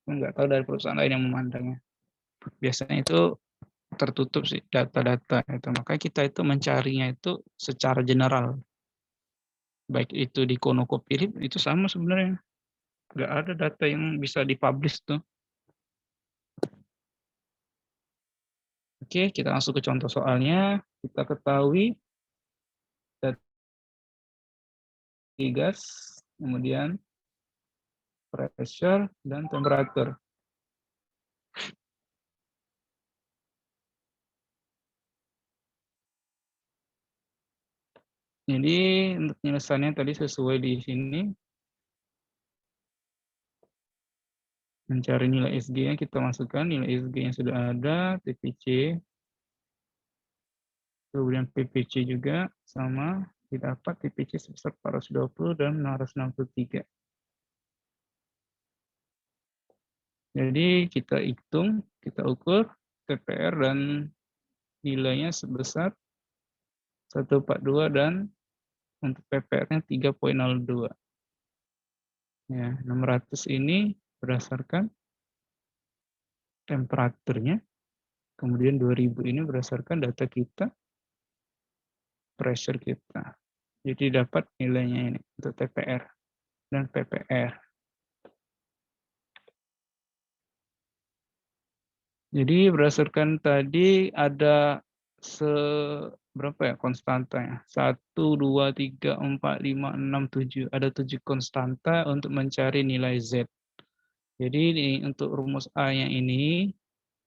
Nggak tahu dari perusahaan lain yang memandangnya. Biasanya itu tertutup sih data-data itu. Makanya kita itu mencarinya itu secara general. Baik itu di ConocoPhillips itu sama sebenarnya. Nggak ada data yang bisa dipublish tuh. Oke, kita langsung ke contoh soalnya. Kita ketahui gas, kemudian pressure, dan temperatur. Jadi untuk penyelesaiannya tadi sesuai di sini. Mencari nilai SG-nya kita masukkan nilai SG yang sudah ada, TPC. Kemudian PPC juga sama, didapat TPC sebesar 420 dan 663. Jadi kita hitung, kita ukur TPR dan nilainya sebesar 142 dan untuk PPR-nya 3,02. Ya, 600 ini berdasarkan temperaturnya, kemudian 2000 ini berdasarkan data kita, pressure kita. Jadi dapat nilainya ini untuk TPR dan PPR. Jadi berdasarkan tadi ada berapa ya konstantanya? 1, 2, 3, 4, 5, 6, 7. Ada 7 konstanta untuk mencari nilai Z. Jadi untuk rumus A-nya ini,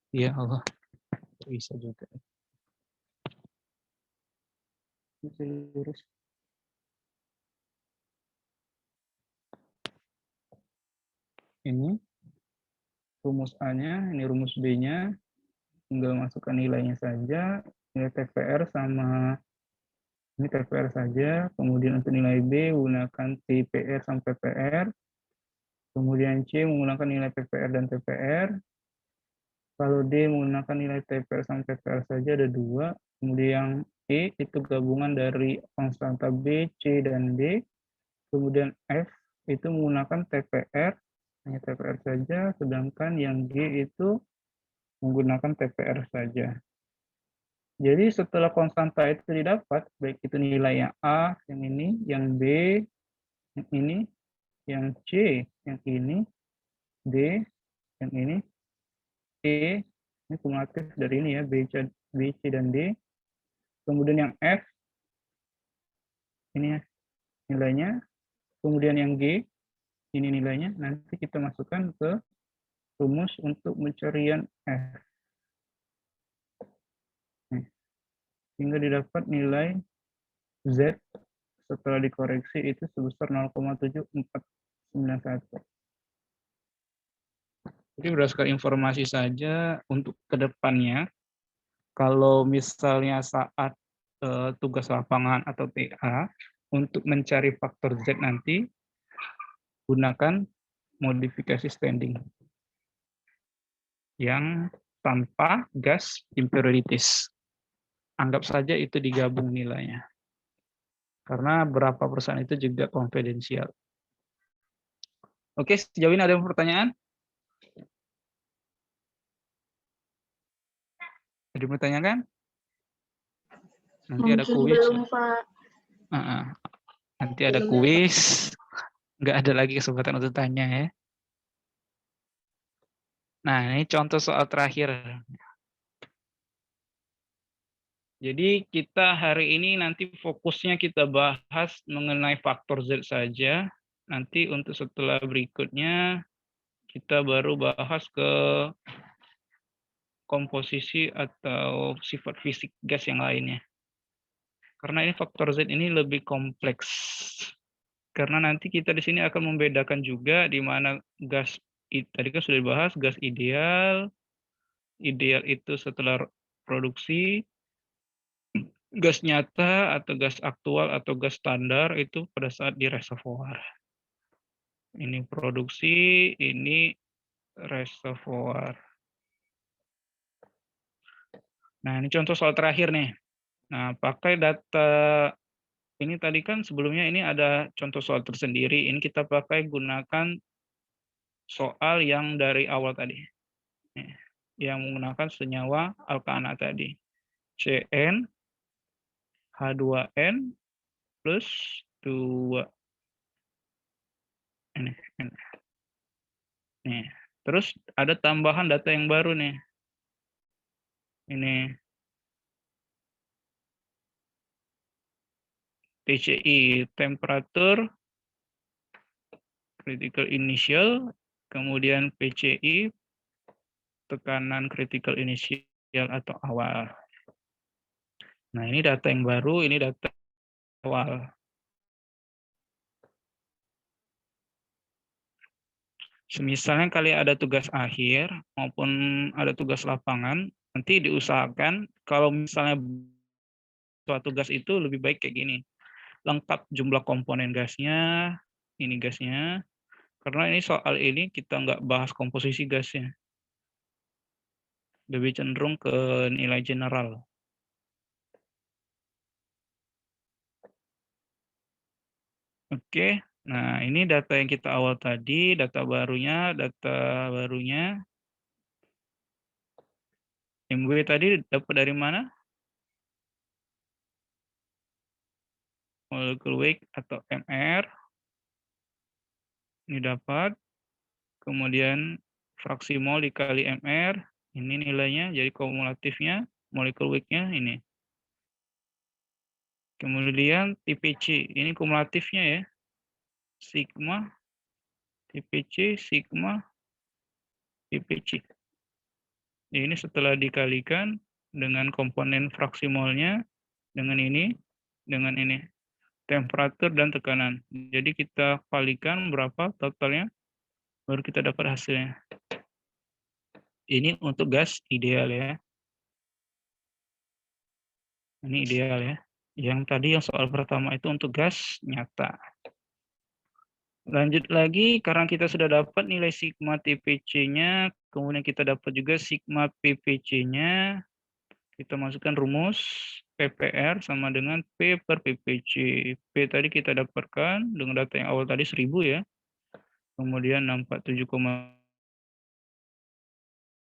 ya Allah, bisa juga. Ini rumus A-nya, ini rumus B-nya, tinggal masukkan nilainya saja, nilai TPR sama ini TPR saja, kemudian untuk nilai B menggunakan TPR sampai PPR, kemudian C menggunakan nilai PPR dan TPR, kalau D menggunakan nilai TPR sampai PPR saja ada 2, kemudian E itu gabungan dari konstanta B, C, dan D, kemudian F itu menggunakan TPR, hanya TPR saja, sedangkan yang G itu menggunakan TPR saja. Jadi setelah konstanta itu didapat, baik itu nilai yang A, yang ini, yang B, yang ini, yang C, yang ini, D, yang ini, E, ini kumulatif dari ini ya, B, C, dan D. Kemudian yang F, ini nilainya. Kemudian yang G, ini nilainya. Nanti kita masukkan ke rumus untuk pencarian F. Hingga didapat nilai Z setelah dikoreksi itu sebesar 0,7491. Jadi berdasarkan informasi saja untuk kedepannya, kalau misalnya saat tugas lapangan atau TA, untuk mencari faktor Z nanti, gunakan modifikasi standing yang tanpa gas impurities. Anggap saja itu digabung nilainya. Karena berapa perusahaan itu juga konfidensial. Oke, sejauh ini ada pertanyaan? Ada pertanyaan? Nanti ada kuis. Belum, Pak. Nanti ada kuis. Nggak ada lagi kesempatan untuk tanya ya. Nah, ini contoh soal terakhir. Jadi kita hari ini nanti fokusnya kita bahas mengenai faktor Z saja. Nanti untuk setelah berikutnya kita baru bahas ke komposisi atau sifat fisik gas yang lainnya. Karena ini faktor Z ini lebih kompleks. Karena nanti kita di sini akan membedakan juga di mana gas tadi kan sudah dibahas gas ideal. Ideal itu setelah produksi, gas nyata atau gas aktual atau gas standar itu pada saat di reservoir. Ini produksi, ini reservoir. Nah, ini contoh soal terakhir nih. Nah, pakai data ini tadi kan sebelumnya ini ada contoh soal tersendiri. Ini kita pakai gunakan soal yang dari awal tadi. Yang menggunakan senyawa alkana tadi. Cn H2N plus 2. Ini. Nih. Terus ada tambahan data yang baru nih. Ini PCI, temperatur critical initial, kemudian PCI, tekanan critical initial atau awal. Nah, ini data yang baru, ini data awal. Misalnya kalian ada tugas akhir maupun ada tugas lapangan, nanti diusahakan kalau misalnya suatu gas itu lebih baik kayak gini. Lengkap jumlah komponen gasnya, ini gasnya. Karena ini soal ini kita nggak bahas komposisi gasnya. Lebih cenderung ke nilai general. Oke, nah ini data yang kita awal tadi, data barunya. MW tadi dapat dari mana? Molecular weight atau MR. Ini dapat. Kemudian fraksi mol dikali MR. Ini nilainya, jadi kumulatifnya, molecular weight-nya ini. Kemudian TPC, ini kumulatifnya ya. Sigma, TPC, sigma, TPC. Ini setelah dikalikan dengan komponen fraksi molnya, dengan ini, temperatur dan tekanan. Jadi kita kalikan berapa totalnya, baru kita dapat hasilnya. Ini untuk gas ideal ya. Ini ideal ya. Yang tadi yang soal pertama itu untuk gas nyata. Lanjut lagi, karena kita sudah dapat nilai sigma TPC-nya, kemudian kita dapat juga sigma PPC-nya, kita masukkan rumus PPR sama dengan P per PPC. P tadi kita dapatkan dengan data yang awal tadi 1000 ya. Kemudian 647,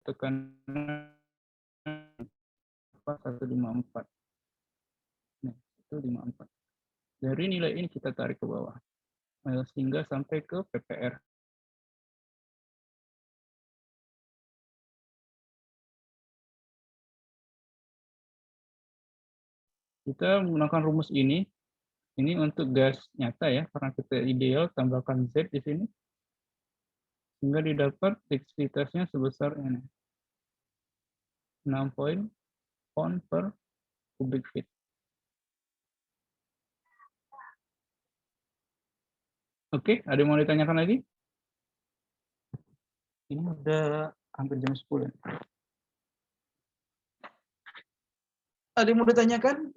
tekanan 154. Nah, itu 54. Dari nilai ini kita tarik ke bawah. Sehingga sampai ke PPR. Kita menggunakan rumus ini untuk gas nyata ya, karena kita ideal tambahkan Z di sini. Sehingga didapat densitasnya sebesar ini. 6 pound per cubic feet. Oke, ada yang mau ditanyakan lagi? Ini udah hampir jam 10. Ada yang mau ditanyakan?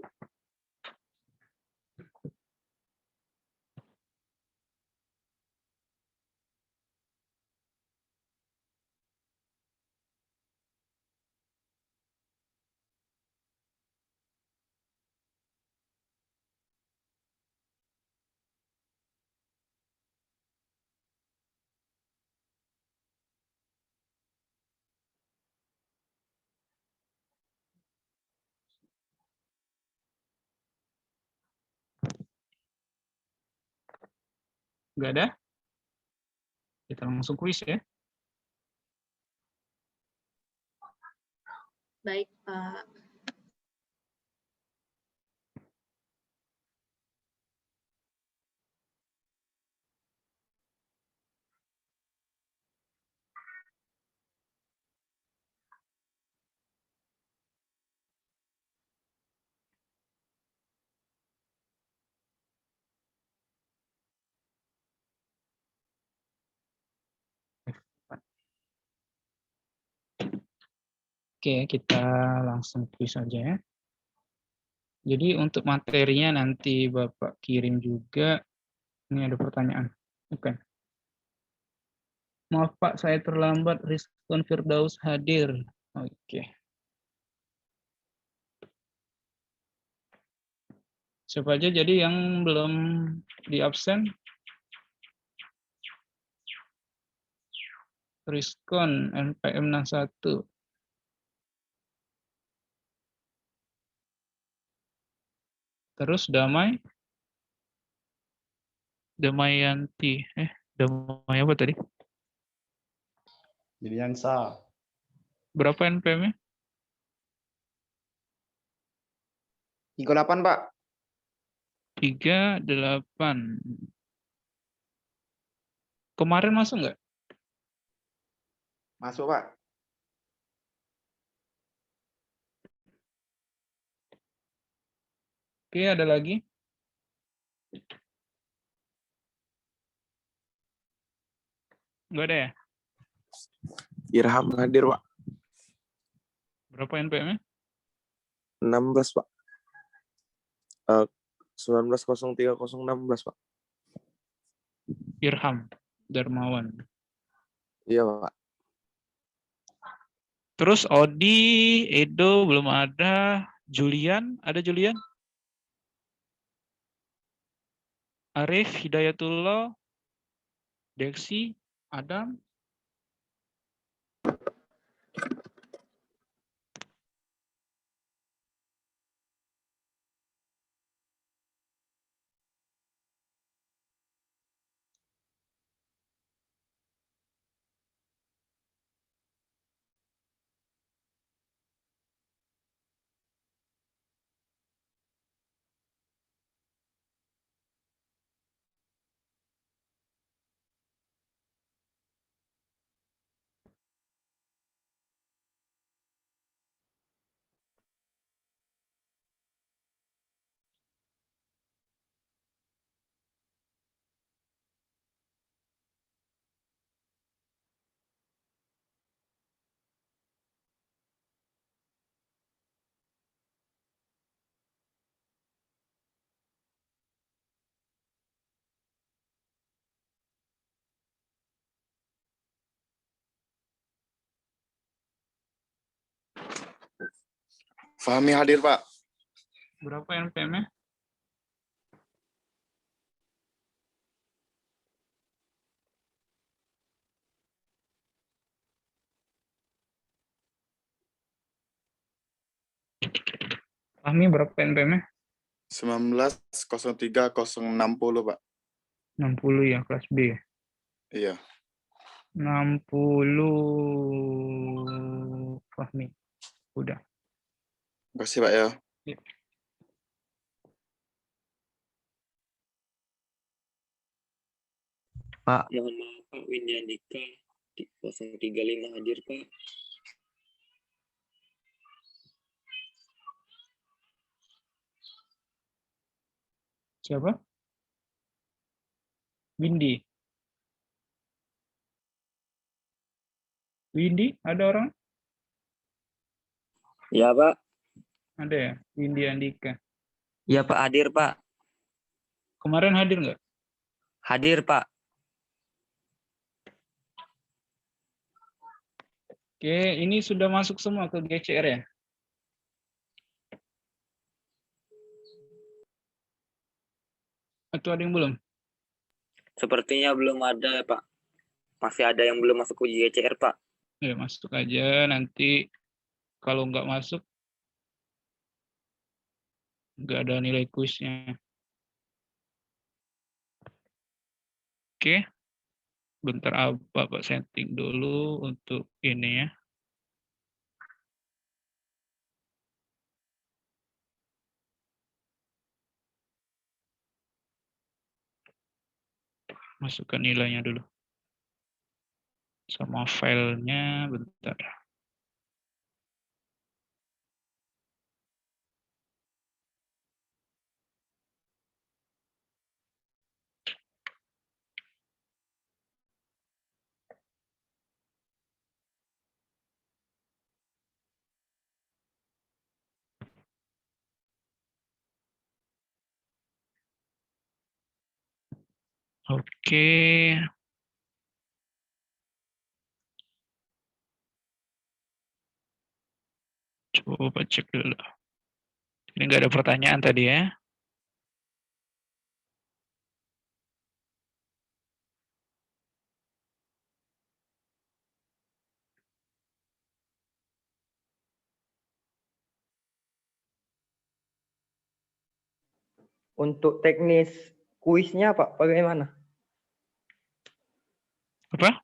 Nggak ada? Kita langsung kuis ya. Baik, Pak. Oke, kita langsung kuis saja ya. Jadi untuk materinya nanti Bapak kirim juga. Ini ada pertanyaan. Oke. Maaf Pak, saya terlambat. Rizwan Firdaus hadir. Oke. Siapa aja jadi yang belum di absen? Rizkon, NPM 61. Terus Damai. Damayanti. Damai apa tadi? Juliansa. Berapa NPM-nya? 38, Pak. 38. Kemarin masuk nggak? Masuk, Pak. Oke, ada lagi? Nggak ada ya? Irham hadir, Pak. Berapa NPM-nya? 16, Pak. 19.03.016, Pak. Irham Darmawan. Iya, Pak. Terus Odi, Edo belum ada. Julian, ada Julian? Arif, Hidayatullah, Deksi, Adam. Fahmi hadir, Pak. Berapa NPM-nya? Fahmi berapa NPM-nya? 19.03.060, Pak. 60 ya, kelas B. Iya. 60 Fahmi. Udah. Terima kasih, Pak, ya. Pak, mohon maaf Pak, Windy Andika di 035 hadir Pak. Siapa? Windy. Windy, ada orang? Ya Pak. Ada ya? Windy Andika. Ya Pak, hadir Pak. Kemarin hadir nggak? Hadir Pak. Oke, ini sudah masuk semua ke GCR ya? Atau ada yang belum? Sepertinya belum ada Pak. Masih ada yang belum masuk uji GCR Pak. Ya, masuk aja. Nanti kalau nggak masuk, nggak ada nilai kuisnya. Oke. Bentar Bapak setting dulu untuk ini ya. Masukkan nilainya dulu. Sama filenya, bentar. Oke. Coba cek dulu. Ini nggak ada pertanyaan tadi ya. Untuk teknis kuisnya Pak, bagaimana? Apa?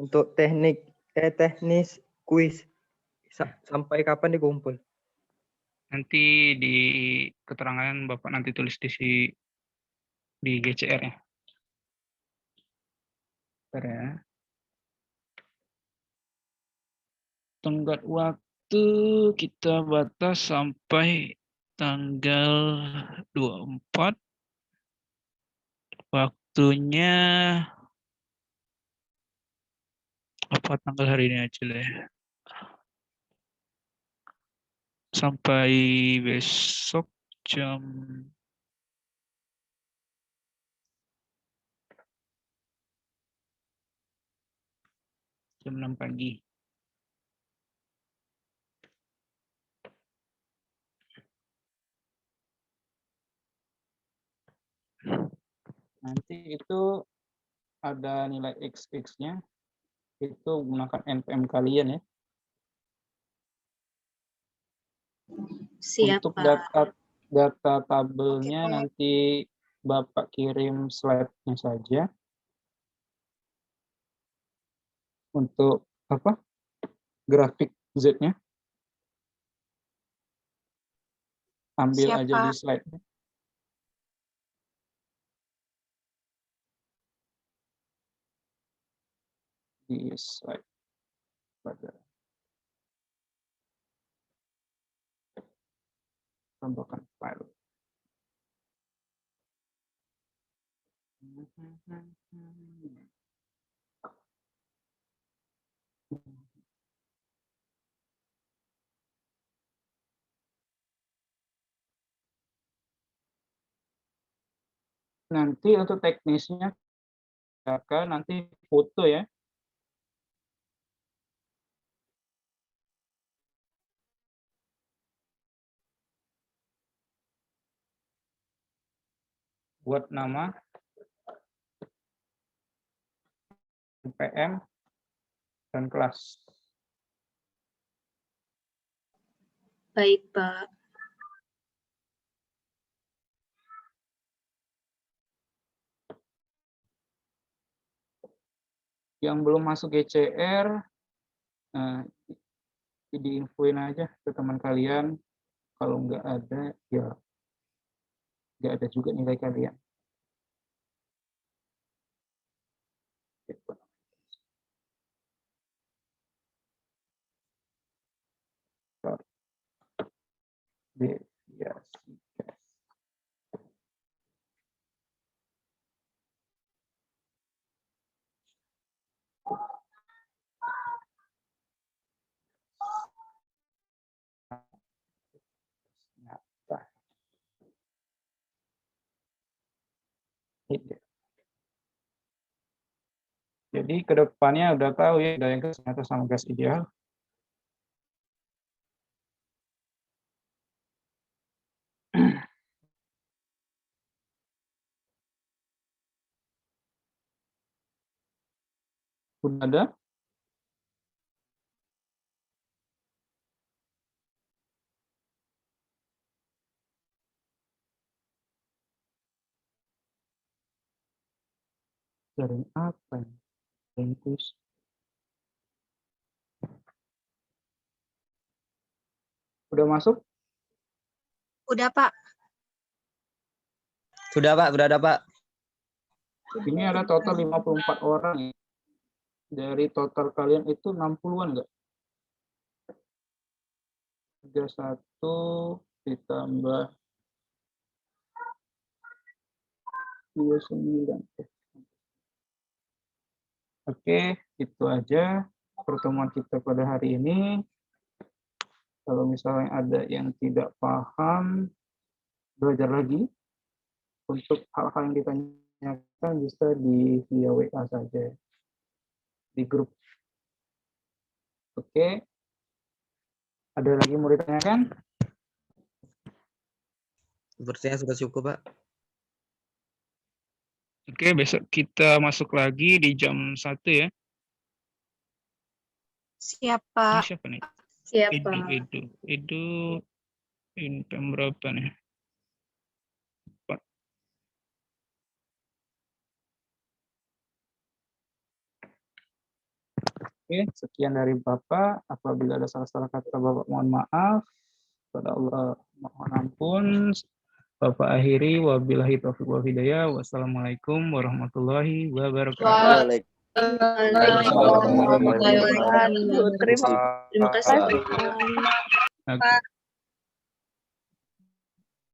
Untuk teknis kuis sampai kapan dikumpul? Nanti di keterangan Bapak nanti tulis di GCR ya. Bentar ya. Tenggat waktu kita batas sampai tanggal 24. Waktunya apa tanggal hari ini aja lah ya. Sampai besok jam 6 pagi. Nanti itu ada nilai XX-nya, itu menggunakan NPM kalian ya. Siap, Untuk Pak. data tabelnya Oke, Pak. nanti Bapak kirim slide-nya saja. Untuk apa? Grafik Z-nya. Ambil Siap, aja di Pak. slide-nya. Di slide pada tambahkan file. Nanti untuk teknisnya nanti foto ya. Buat nama NPM dan kelas. Baik, Pak. Yang belum masuk GCR, diinfoin aja ke teman kalian. Kalau nggak ada, ya nggak ada juga nilai kalian. Deviasi gas. Nyata. Jadi kedepannya udah tahu ya, ada yang gas nyata sama gas ideal. Udah ada? Jaring apa ya? Ringkus. Udah masuk? Udah, Pak. Sudah Pak, sudah ada Pak. Ini ada total 54 orang ya. Dari total kalian itu 60-an enggak? 31 ditambah 29. Oke, itu aja pertemuan kita pada hari ini. Kalau misalnya ada yang tidak paham, belajar lagi. Untuk hal-hal yang ditanyakan bisa di via WA saja. Di grup. Oke. Ada lagi mau ditanyakan? Sepertinya sudah cukup, Pak. Oke, besok kita masuk lagi di jam 1 ya. Ini Siapa? siapa nih? Siapa? Edu jam berapa nih? 4. Oke, sekian dari Bapak. Apabila ada salah-salah kata Bapak, mohon maaf. Kepada Allah mohon ampun. Bapak akhiri, wabillahi taufiq wal hidayah. Wassalamualaikum warahmatullahi wabarakatuh. Waalaikumsalam warahmatullahi wabarakatuh. Terima Terima kasih. Oke.